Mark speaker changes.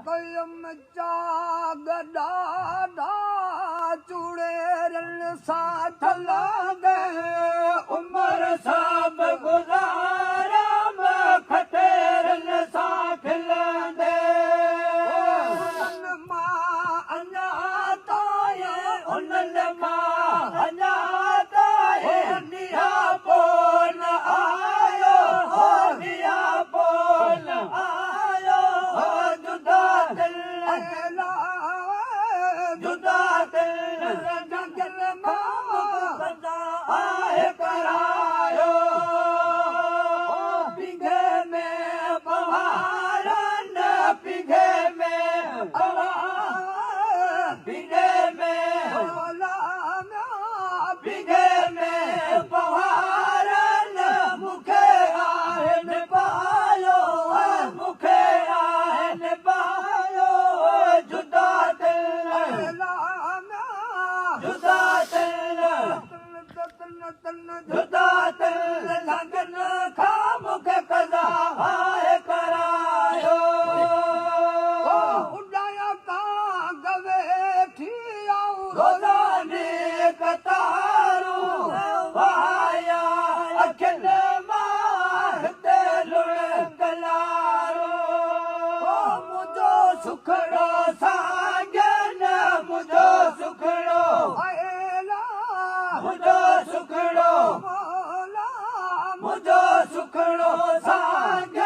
Speaker 1: कयम चाग ॾाढा चूड़ेरनि सां थलांदे उमर सां बि गुज़ारियम खटेरनि सां खिलंदे उन्हनि मां अञा ताईं उन्हनि मां अञा ताईं निया पोइ न आयो निया पोइ न आयो जुदा दिल जुदा दिल जंगल मां आहे करायो पिघे में बहारन पिघे में पिघे में पिघे में बहारन मूंखे आहिनि पायो मूंखे आहिनि पायो जुदा दिल जुदा दिल जुदा दिल लगन खां मूंखे कज़ा आहे करायो उॾाया कां गवे थी आऊं रोज़ाने कतारूं वाया अखियुनि मां हिते लुड़ कलारो मुंहिंजो सुखड़ो साजन मुंहिंजो सुखड़ो मुंहिंजो सुखड़ो मुंहिंजो सुखड़ो साजन